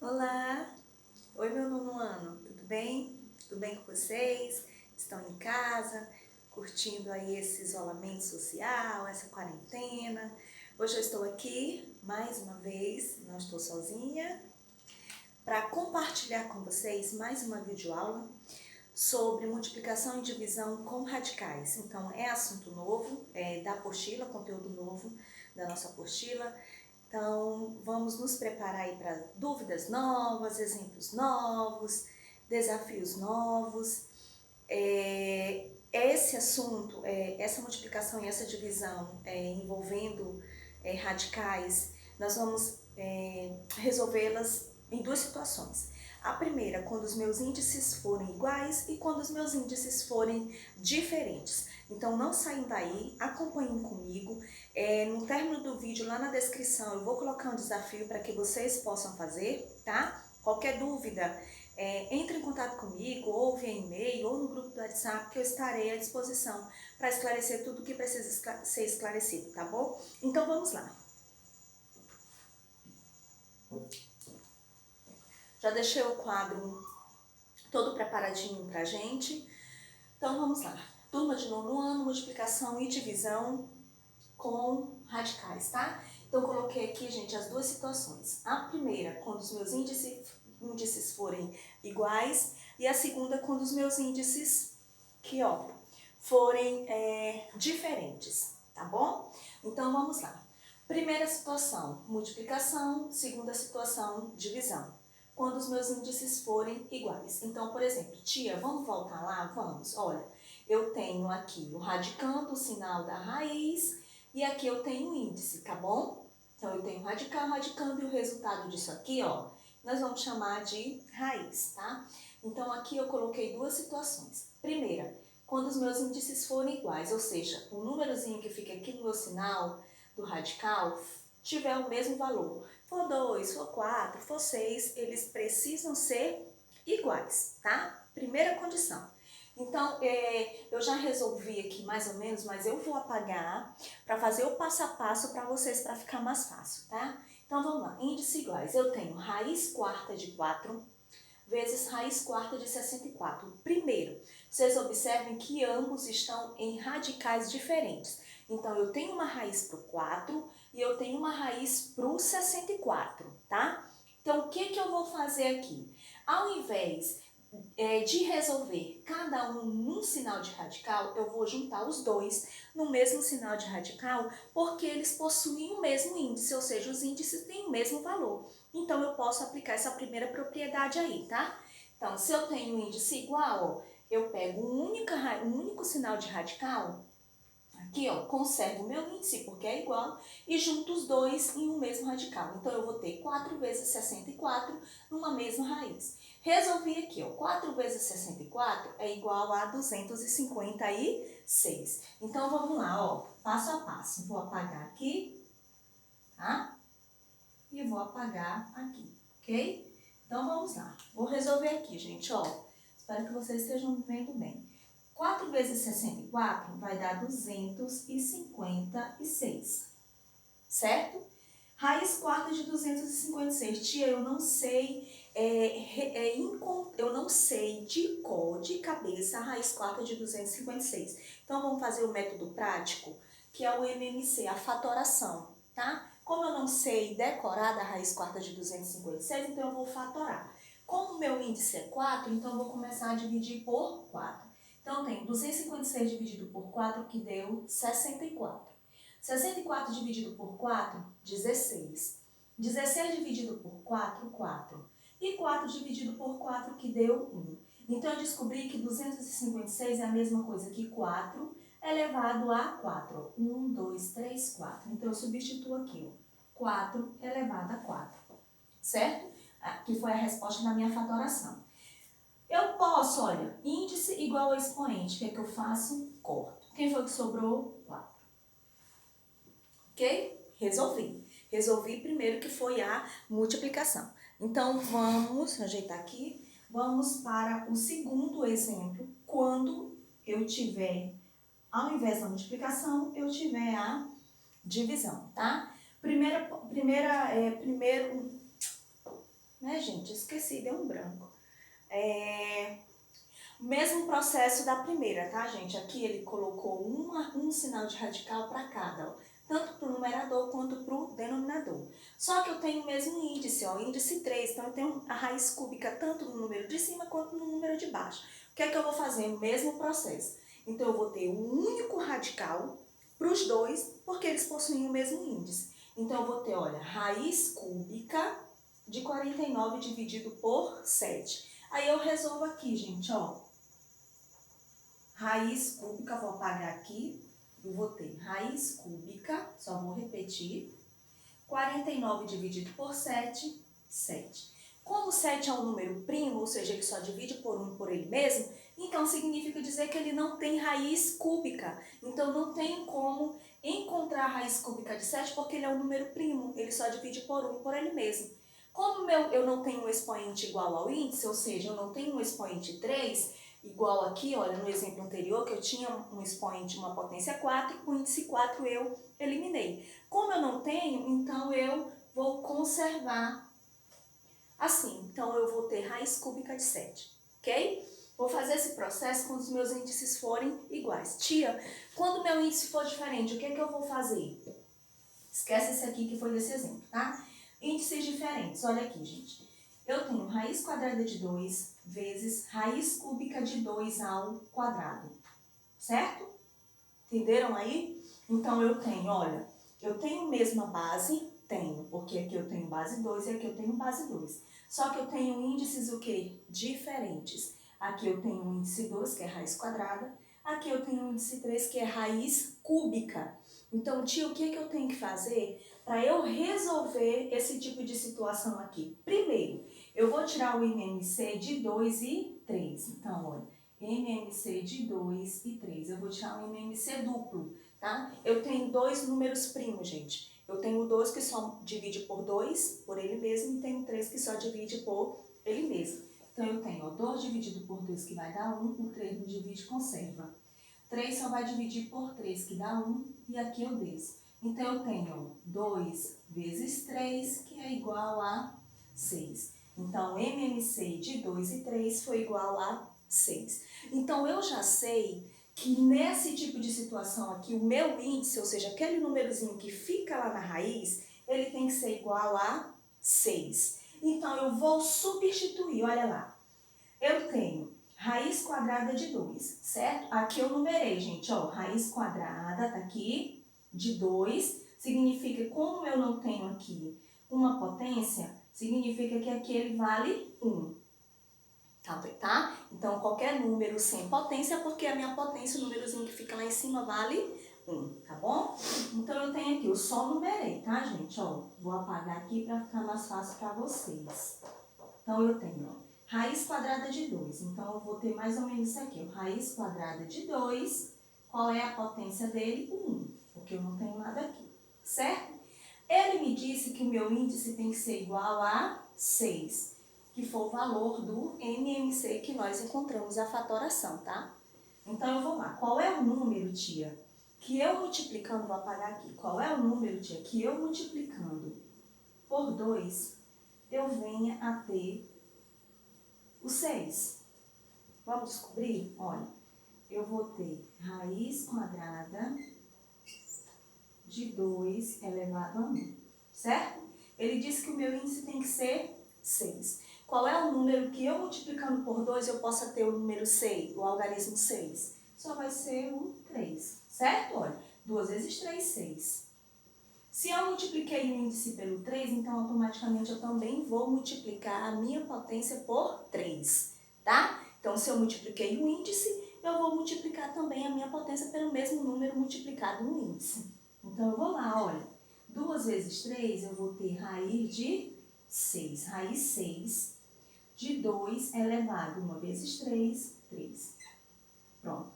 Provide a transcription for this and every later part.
Olá! Oi, meu nono ano, tudo bem? Tudo bem com vocês? Estão em casa, curtindo aí esse isolamento social, essa quarentena? Hoje eu estou aqui, mais uma vez, não estou sozinha, para compartilhar com vocês mais uma videoaula sobre multiplicação e divisão com radicais. Então, é assunto novo, é da apostila, conteúdo novo da nossa apostila. Então, vamos nos preparar aí para dúvidas novas, exemplos novos, desafios novos. Esse assunto, essa multiplicação e essa divisão envolvendo radicais, nós vamos resolvê-las em duas situações. A primeira, quando os meus índices forem iguais e quando os meus índices forem diferentes. Então não saiam daí, acompanhem comigo. No término do vídeo, lá na descrição, eu vou colocar um desafio para que vocês possam fazer, tá? Qualquer dúvida, entre em contato comigo, ou via e-mail, ou no grupo do WhatsApp, que eu estarei à disposição para esclarecer tudo o que precisa ser esclarecido, tá bom? Então vamos lá. Já deixei o quadro todo preparadinho pra gente. Então vamos lá. Turma de nono ano, multiplicação e divisão com radicais, tá? Então coloquei aqui, gente, as duas situações. A primeira, quando os meus índices forem iguais, e a segunda, quando os meus índices forem diferentes, tá bom? Então vamos lá. Primeira situação, multiplicação. Segunda situação, divisão. Quando os meus índices forem iguais. Então, por exemplo, tia, vamos voltar lá? Vamos. Olha, eu tenho aqui o radicando, o sinal da raiz, e aqui eu tenho o índice, tá bom? Então, eu tenho radical, radicando, e o resultado disso aqui, ó, nós vamos chamar de raiz, tá? Então, aqui eu coloquei duas situações. Primeira, quando os meus índices forem iguais, ou seja, o númerozinho que fica aqui no meu sinal do radical tiver o mesmo valor. For 2, for 4, for 6, eles precisam ser iguais, tá? Primeira condição. Então, eu já resolvi aqui mais ou menos, mas eu vou apagar para fazer o passo a passo para vocês, para ficar mais fácil, tá? Então, vamos lá. Índice iguais. Eu tenho raiz quarta de 4 vezes raiz quarta de 64. Primeiro, vocês observem que ambos estão em radicais diferentes. Então, eu tenho uma raiz para o 4 e eu tenho uma raiz para o 64, tá? Então, o que eu vou fazer aqui? Ao invés de resolver cada um num sinal de radical, eu vou juntar os dois no mesmo sinal de radical, porque eles possuem o mesmo índice, ou seja, os índices têm o mesmo valor. Então, eu posso aplicar essa primeira propriedade aí, tá? Então, se eu tenho um índice igual, eu pego um único sinal de radical, aqui, ó, conservo o meu índice, porque é igual, e junto os dois em um mesmo radical. Então, eu vou ter 4 vezes 64 numa mesma raiz. Resolvi aqui, ó, 4 vezes 64 é igual a 256. Então, vamos lá, ó, passo a passo. Vou apagar aqui, tá? E vou apagar aqui, ok? Então, vamos lá. Vou resolver aqui, gente, ó. Espero que vocês estejam vendo bem. 4 vezes 64 vai dar 256, certo? Raiz quarta de 256. Tia, eu não sei, eu não sei de cor, de cabeça, a raiz quarta de 256. Então, vamos fazer o método prático, que é o MMC, a fatoração, tá? Como eu não sei decorar da raiz quarta de 256, então eu vou fatorar. Como o meu índice é 4, então eu vou começar a dividir por 4. Então, eu tenho 256 dividido por 4, que deu 64. 64 dividido por 4, 16. 16 dividido por 4, 4. E 4 dividido por 4, que deu 1. Então, eu descobri que 256 é a mesma coisa que 4 elevado a 4. 1, 2, 3, 4. Então, eu substituo aqui, ó, 4 elevado a 4. Certo? Que foi a resposta da minha fatoração. Eu posso, olha, índice igual a expoente. O que é que eu faço? Corto. Quem foi que sobrou? 4. Ok? Resolvi. Resolvi primeiro, que foi a multiplicação. Então, vamos ajeitar aqui. Vamos para o segundo exemplo, quando eu tiver, ao invés da multiplicação, eu tiver a divisão, tá? Como né, gente? Esqueci, deu um branco. Mesmo processo da primeira, tá, gente? Aqui ele colocou um sinal de radical para cada, ó, tanto para o numerador quanto para o denominador. Só que eu tenho o mesmo índice, ó, índice 3, então eu tenho a raiz cúbica tanto no número de cima quanto no número de baixo. O que é que eu vou fazer? O mesmo processo. Então eu vou ter um único radical para os dois, porque eles possuem o mesmo índice. Então eu vou ter, olha, raiz cúbica de 49 dividido por 7. Aí eu resolvo aqui, gente, ó. Raiz cúbica, vou apagar aqui, eu vou ter raiz cúbica, só vou repetir, 49 dividido por 7, 7. Como 7 é um número primo, ou seja, ele só divide por 1 por ele mesmo, então significa dizer que ele não tem raiz cúbica. Então não tem como encontrar a raiz cúbica de 7 porque ele é um número primo, ele só divide por 1 por ele mesmo. Como eu não tenho um expoente igual ao índice, ou seja, eu não tenho um expoente 3, igual aqui, olha, no exemplo anterior, que eu tinha um expoente, uma potência 4, com o índice 4 eu eliminei. Como eu não tenho, então eu vou conservar assim. Então, eu vou ter raiz cúbica de 7, ok? Vou fazer esse processo quando os meus índices forem iguais. Tia, quando o meu índice for diferente, o que é que eu vou fazer? Esquece esse aqui que foi desse exemplo, tá? Índices diferentes, olha aqui, gente. Eu tenho raiz quadrada de 2 vezes raiz cúbica de 2 ao quadrado, certo? Entenderam aí? Então, eu tenho, olha, eu tenho mesma base, tenho, porque aqui eu tenho base 2 e aqui eu tenho base 2. Só que eu tenho índices o quê? Diferentes. Aqui eu tenho o índice 2, que é raiz quadrada, aqui eu tenho o índice 3, que é raiz cúbica. Então, tia, o que é que eu tenho que fazer para eu resolver esse tipo de situação aqui? Primeiro, eu vou tirar o MMC de 2 e 3. Então, olha, MMC de 2 e 3. Eu vou tirar um MMC duplo, tá? Eu tenho dois números primos, gente. Eu tenho o 2 que só divide por 2, por ele mesmo, e tenho o 3 que só divide por ele mesmo. Então, eu tenho ó, 2 dividido por 2, que vai dar 1, o 3 não divide, conserva. 3 só vai dividir por 3, que dá 1, e aqui eu desço. Então, eu tenho 2 vezes 3, que é igual a 6. Então, MMC de 2 e 3 foi igual a 6. Então, eu já sei que nesse tipo de situação aqui, o meu índice, ou seja, aquele númerozinho que fica lá na raiz, ele tem que ser igual a 6. Então, eu vou substituir, olha lá. Eu tenho raiz quadrada de 2, certo? Aqui eu numerei, gente, ó, raiz quadrada, tá aqui, de 2, significa que como eu não tenho aqui uma potência, significa que aqui ele vale 1. Tá? Então, qualquer número sem potência, porque a minha potência, o númerozinho que fica lá em cima, vale 1, tá bom? Então, eu tenho aqui, eu só numerei, tá, gente? Ó, vou apagar aqui para ficar mais fácil para vocês. Então, eu tenho, ó, raiz quadrada de 2. Então, eu vou ter mais ou menos isso aqui, ó, raiz quadrada de 2. Qual é a potência dele? 1, porque eu não tenho nada aqui, certo? Ele me disse que o meu índice tem que ser igual a 6. Que for o valor do MMC que nós encontramos a fatoração, tá? Então, eu vou lá. Qual é o número, tia, que eu multiplicando, vou apagar aqui. Qual é o número, tia, que eu multiplicando por 2, eu venha a ter o 6? Vamos descobrir? Olha, eu vou ter raiz quadrada de 2 elevado a 1, certo? Ele disse que o meu índice tem que ser 6. Qual é o número que eu multiplicando por 2 eu possa ter o número 6, o algarismo 6? Só vai ser o 3, certo? Olha, 2 vezes 3, 6. Se eu multipliquei o índice pelo 3, então automaticamente eu também vou multiplicar a minha potência por 3, tá? Então, se eu multipliquei o índice, eu vou multiplicar também a minha potência pelo mesmo número multiplicado no índice. Então, eu vou lá, olha, 2 vezes 3, eu vou ter raiz de 6. Raiz 6 de 2 elevado, 1 vezes 3, 3. Pronto.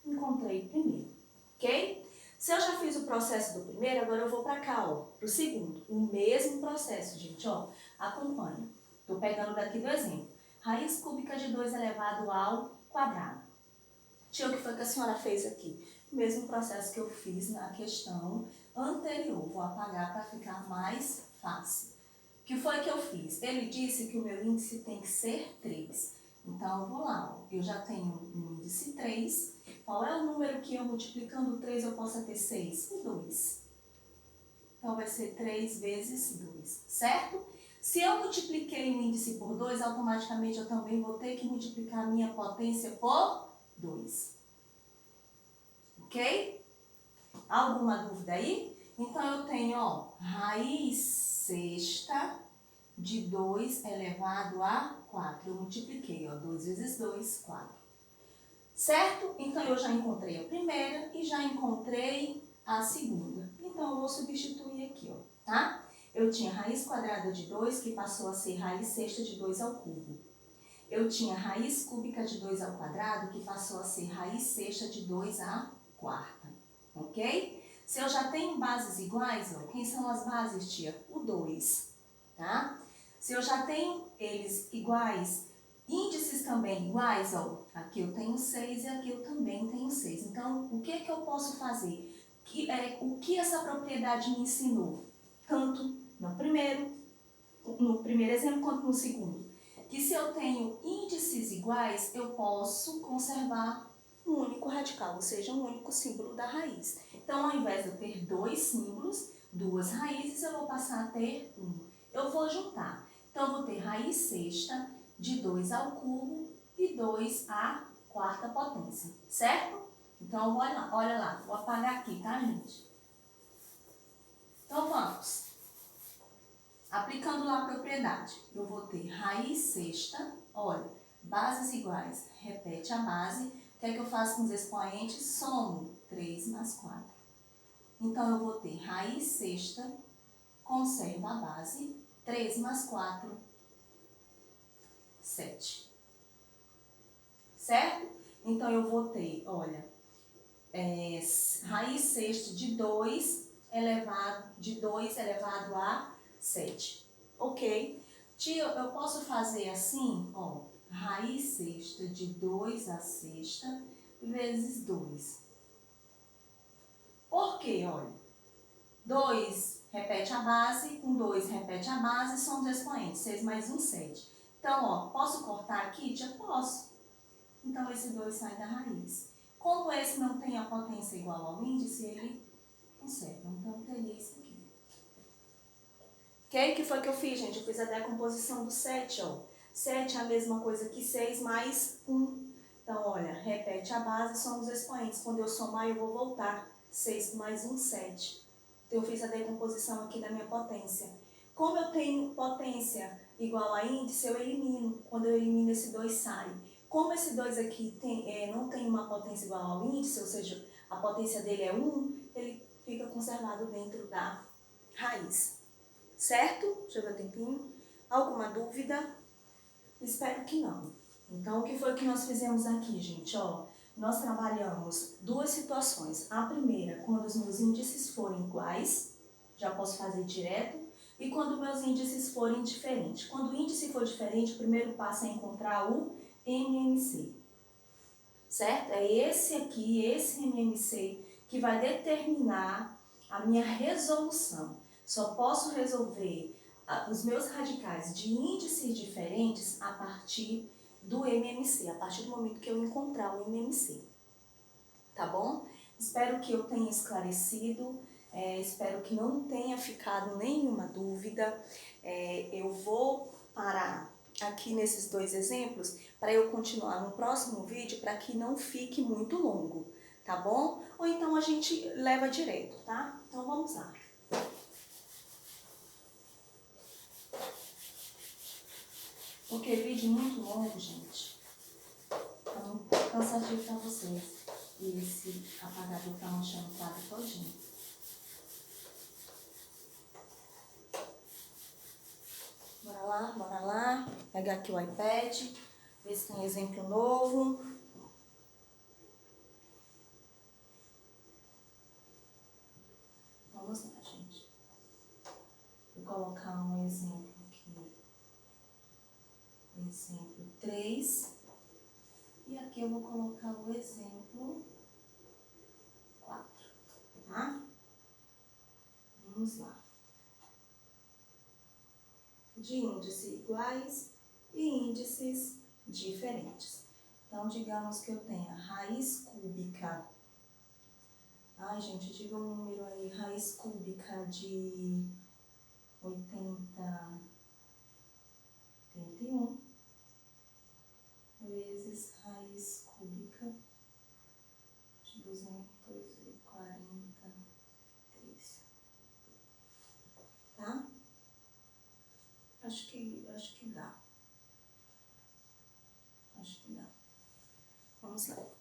Encontrei o primeiro, ok? Se eu já fiz o processo do primeiro, agora eu vou para cá, ó, pro segundo. O mesmo processo, gente, ó. Acompanha. Tô pegando daqui do exemplo. Raiz cúbica de 2 elevado ao quadrado. Tia, o que foi que a senhora fez aqui? O mesmo processo que eu fiz na questão anterior. Vou apagar para ficar mais fácil. O que foi que eu fiz? Ele disse que o meu índice tem que ser 3. Então, eu vou lá, ó. Eu já tenho um índice 3. Qual é o número que eu multiplicando 3 eu possa ter 6? O 2. Então, vai ser 3 vezes 2, certo? Se eu multipliquei o índice por 2, automaticamente eu também vou ter que multiplicar a minha potência por 2. Ok? Alguma dúvida aí? Então, eu tenho, ó, raiz sexta de 2 elevado a 4. Eu multipliquei, ó, 2 vezes 2, 4. Certo? Então, eu já encontrei a primeira e já encontrei a segunda. Então, eu vou substituir aqui, ó, tá? Eu tinha raiz quadrada de 2, que passou a ser raiz sexta de 2 ao cubo. Eu tinha raiz cúbica de 2 ao quadrado, que passou a ser raiz sexta de 2 à quarta. Ok? Se eu já tenho bases iguais, ó, quem são as bases, tia? O 2, tá? Se eu já tenho eles iguais, índices também iguais, ó, aqui eu tenho 6 e aqui eu também tenho 6. Então, o que eu posso fazer? O que essa propriedade me ensinou? Tanto no primeiro exemplo quanto no segundo. Que se eu tenho índices iguais, eu posso conservar um único radical, ou seja, um único símbolo da raiz. Então, ao invés de eu ter 2 símbolos, 2 raízes, eu vou passar a ter 1. Eu vou juntar. Então, eu vou ter raiz sexta de 2 ao cubo e 2 à quarta potência, certo? Então, olha lá, vou apagar aqui, tá, gente? Então, vamos. Aplicando lá a propriedade, eu vou ter raiz sexta, olha, bases iguais, repete a base. O que é que eu faço com os expoentes? Somo 3 mais 4. Então, eu vou ter raiz sexta, conservo a base, 3 mais 4, 7. Certo? Então, eu vou ter, olha, raiz sexta de 2 elevado a 7. Ok? Tia, eu posso fazer assim, ó, raiz sexta de 2 a sexta vezes 2. Por quê? Olha, 2 repete a base, 2 repete a base, são os expoentes, 6 mais 1, 7. Então, ó, posso cortar aqui? Tia, posso. Então, esse 2 sai da raiz. Como esse não tem a potência igual ao índice, ele conserva. Então, teria isso aqui. Ok? O que foi que eu fiz, gente? Eu fiz a decomposição do 7, ó. 7 é a mesma coisa que 6 mais 1. Então, olha, repete a base, são os expoentes. Quando eu somar, eu vou voltar. 6 mais 1, 7. Então, eu fiz a decomposição aqui da minha potência. Como eu tenho potência igual a índice, eu elimino. Quando eu elimino, esse 2 sai. Como esse 2 aqui não tem uma potência igual ao índice, ou seja, a potência dele é 1, ele fica conservado dentro da raiz. Certo? Deixa eu ver o tempinho. Alguma dúvida? Espero que não. Então, o que foi que nós fizemos aqui, gente? Ó, nós trabalhamos duas situações. A primeira, quando os meus índices forem iguais, já posso fazer direto. E quando meus índices forem diferentes. Quando o índice for diferente, o primeiro passo é encontrar o MMC. Certo? É esse aqui, esse MMC, que vai determinar a minha resolução. Só posso resolver os meus radicais de índices diferentes a partir do MMC, a partir do momento que eu encontrar o MMC. Tá bom? Espero que eu tenha esclarecido, espero que não tenha ficado nenhuma dúvida. Eu vou parar aqui nesses dois exemplos para eu continuar no próximo vídeo para que não fique muito longo, tá bom? Ou então a gente leva direto, tá? Então vamos lá. Porque vídeo muito longo, gente, tá muito cansativo para vocês. E esse apagador tá manchando o quadro todinho. Bora lá. Pegar aqui o iPad, ver se tem exemplo novo. Vamos lá, gente. Vou colocar um exemplo aqui. Exemplo 3. E aqui eu vou colocar o exemplo 4, tá? Vamos lá. de índice iguais e índices diferentes. Então, digamos que eu tenha raiz cúbica. Ai, gente, diga um número aí. Raiz cúbica de 81 vezes raiz cúbica de 243. Tá? Acho que dá. Acho que dá. Vamos lá.